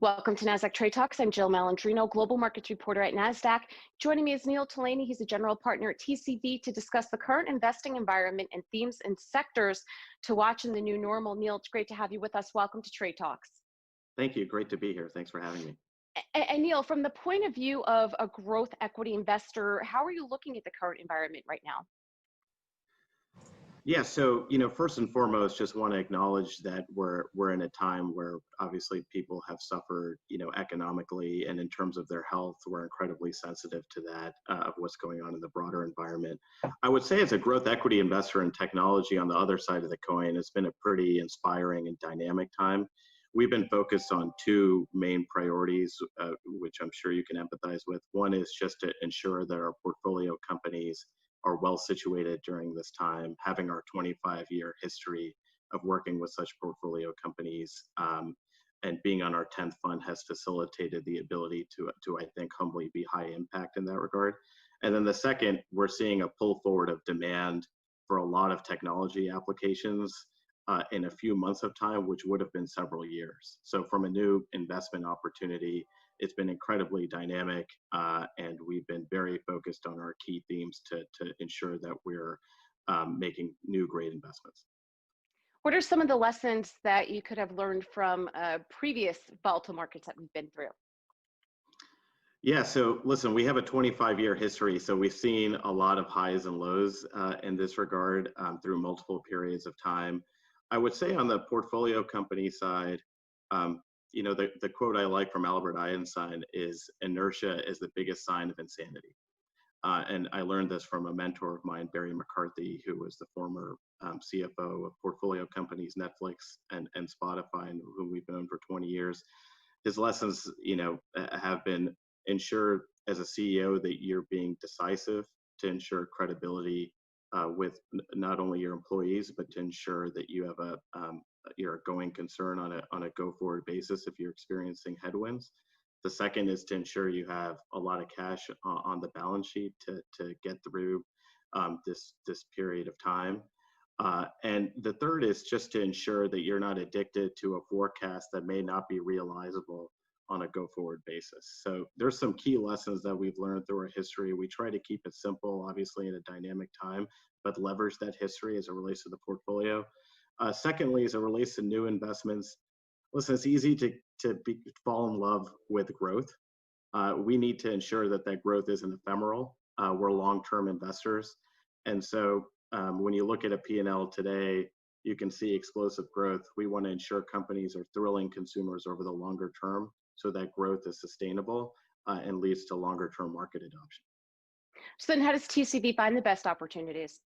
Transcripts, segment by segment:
Welcome to Nasdaq Trade Talks. I'm Jill Malandrino, Global Markets Reporter at Nasdaq. Joining me is Neil Tolaney. He's a general partner at TCV to discuss the current investing environment and themes and sectors to watch in the new normal. Neil, it's great to have you with us. Welcome to Trade Talks. Thank you. Great to be here. Thanks for having me. And Neil, from the point of view of a growth equity investor, how are you looking at the current environment right now? Yeah, so first and foremost, just want to acknowledge that we're in a time where obviously people have suffered, economically, and in terms of their health, we're incredibly sensitive to that of what's going on in the broader environment. I would say as a growth equity investor in technology on the other side of the coin, it's been a pretty inspiring and dynamic time. We've been focused on two main priorities, which I'm sure you can empathize with. One is just to ensure that our portfolio companies are well situated during this time, having our 25-year history of working with such portfolio companies and being on our 10th fund has facilitated the ability to I think, humbly be high impact in that regard. And then the second, we're seeing a pull forward of demand for a lot of technology applications in a few months of time, which would have been several years. So from a new investment opportunity, it's been incredibly dynamic, and we've been very focused on our key themes to ensure that we're making new great investments. What are some of the lessons that you could have learned from previous volatile markets that we've been through? Yeah, so listen, we have a 25-year history, so we've seen a lot of highs and lows in this regard through multiple periods of time. I would say on the portfolio company side, the quote I like from Albert Einstein is inertia is the biggest sign of insanity. And I learned this from a mentor of mine, Barry McCarthy, who was the former CFO of portfolio companies, Netflix and Spotify, and whom we've known for 20 years. His lessons, have been ensure as a CEO that you're being decisive to ensure credibility with not only your employees, but to ensure that you have you're a going concern on a go-forward basis if you're experiencing headwinds. The second is to ensure you have a lot of cash on the balance sheet to get through this period of time. And the third is just to ensure that you're not addicted to a forecast that may not be realizable on a go-forward basis. So there's some key lessons that we've learned through our history. We try to keep it simple, obviously in a dynamic time, but leverage that history as it relates to the portfolio. Secondly, as it relates to new investments, listen, it's easy to fall in love with growth. We need to ensure that growth isn't ephemeral. We're long-term investors. And so when you look at a P&L today, you can see explosive growth. We want to ensure companies are thrilling consumers over the longer term so that growth is sustainable and leads to longer-term market adoption. So then how does TCV find the best opportunities?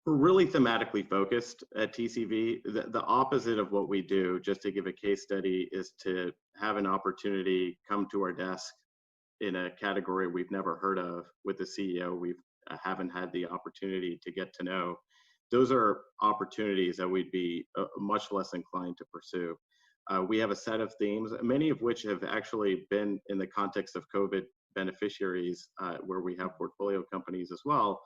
We're really thematically focused at TCV. The opposite of what we do, just to give a case study, is to have an opportunity come to our desk in a category we've never heard of with the CEO we haven't had the opportunity to get to know. Those are opportunities that we'd be much less inclined to pursue. We have a set of themes, many of which have actually been in the context of COVID beneficiaries, where we have portfolio companies as well.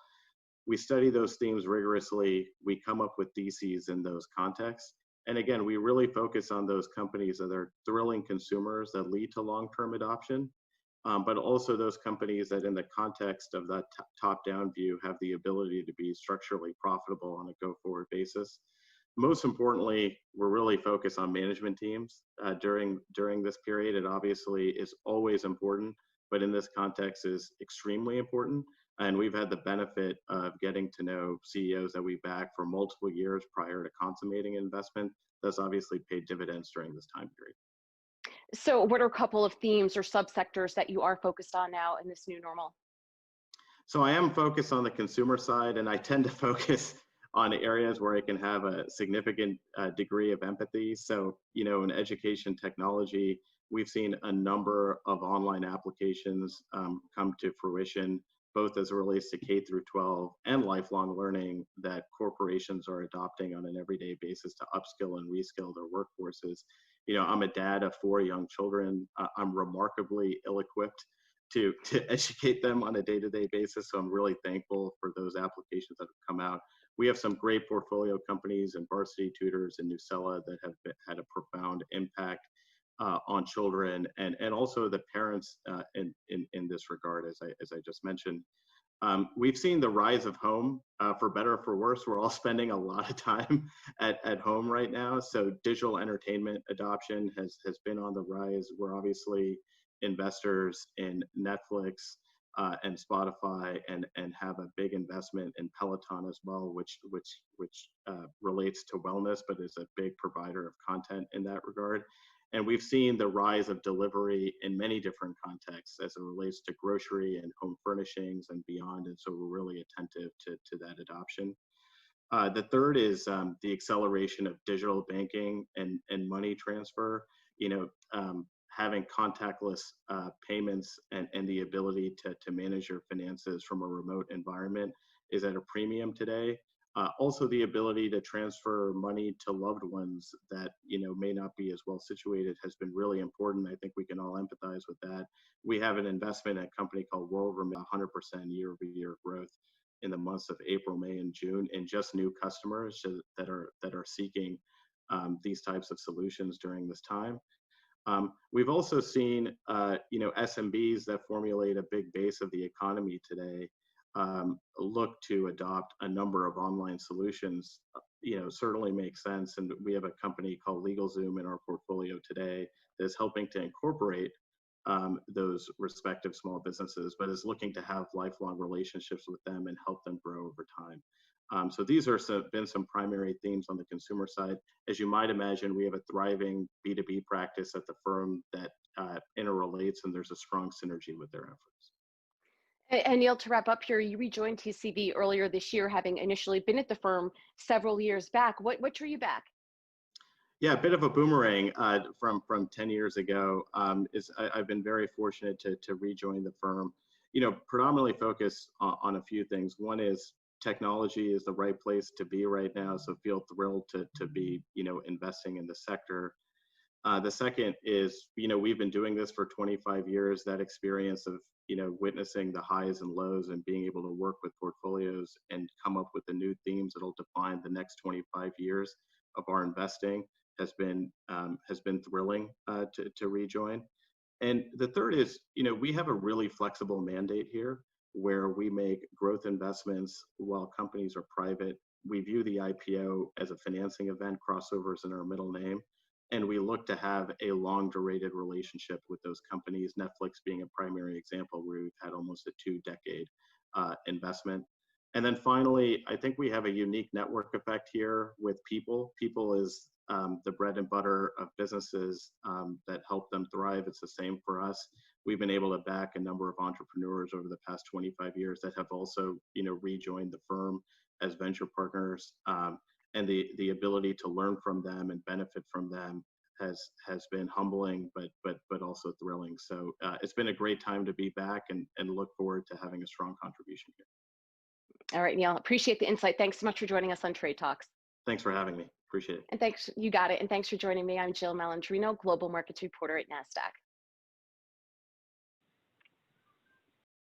We study those themes rigorously. We come up with theses in those contexts. And again, we really focus on those companies that are thrilling consumers that lead to long-term adoption, but also those companies that in the context of that top-down view have the ability to be structurally profitable on a go-forward basis. Most importantly, we're really focused on management teams during this period. It obviously is always important, but in this context is extremely important. And we've had the benefit of getting to know CEOs that we back for multiple years prior to consummating an investment. That's obviously paid dividends during this time period. So what are a couple of themes or subsectors that you are focused on now in this new normal? So I am focused on the consumer side, and I tend to focus on areas where I can have a significant degree of empathy. So, in education technology, we've seen a number of online applications come to fruition, both as it relates to K through 12 and lifelong learning that corporations are adopting on an everyday basis to upskill and reskill their workforces. I'm a dad of 4 young children. I'm remarkably ill-equipped to educate them on a day-to-day basis. So I'm really thankful for those applications that have come out. We have some great portfolio companies and Varsity Tutors and Nucella that have had a profound impact on children and also the parents in this regard, as I just mentioned. We've seen the rise of home, for better or for worse. We're all spending a lot of time at home right now. So digital entertainment adoption has been on the rise. We're obviously investors in Netflix and Spotify and have a big investment in Peloton as well, which relates to wellness, but is a big provider of content in that regard. And we've seen the rise of delivery in many different contexts as it relates to grocery and home furnishings and beyond. And so we're really attentive to that adoption. The third is the acceleration of digital banking and money transfer. Having contactless payments and the ability to manage your finances from a remote environment is at a premium today. Also, the ability to transfer money to loved ones that may not be as well situated has been really important. I think we can all empathize with that. We have an investment in a company called World Remit, 100% year-over-year growth in the months of April, May, and June, and just new customers that are seeking these types of solutions during this time. We've also seen SMBs that formulate a big base of the economy today look to adopt a number of online solutions. Certainly makes sense. And we have a company called LegalZoom in our portfolio today that is helping to incorporate those respective small businesses, but is looking to have lifelong relationships with them and help them grow over time. So these are been some primary themes on the consumer side. As you might imagine, we have a thriving B2B practice at the firm that interrelates, and there's a strong synergy with their efforts. And Neil, to wrap up here, you rejoined TCV earlier this year, having initially been at the firm several years back. What drew you back? Yeah, a bit of a boomerang from 10 years ago. I've been very fortunate to rejoin the firm. Predominantly focused on a few things. One is technology is the right place to be right now, so feel thrilled to be investing in the sector. The second is we've been doing this for 25 years. That experience of witnessing the highs and lows and being able to work with portfolios and come up with the new themes that'll define the next 25 years of our investing has been thrilling to rejoin. And the third is we have a really flexible mandate here where we make growth investments while companies are private. We view the IPO as a financing event, crossovers in our middle name. And we look to have a long durated relationship with those companies, Netflix being a primary example where we've had almost a 2-decade investment. And then finally, I think we have a unique network effect here with people. People is the bread and butter of businesses that help them thrive. It's the same for us. We've been able to back a number of entrepreneurs over the past 25 years that have also rejoined the firm as venture partners. And the ability to learn from them and benefit from them has been humbling, but also thrilling. So it's been a great time to be back and look forward to having a strong contribution here. All right, Neil, appreciate the insight. Thanks so much for joining us on Trade Talks. Thanks for having me. Appreciate it. And thanks, you got it. And thanks for joining me. I'm Jill Malandrino, Global Markets Reporter at Nasdaq.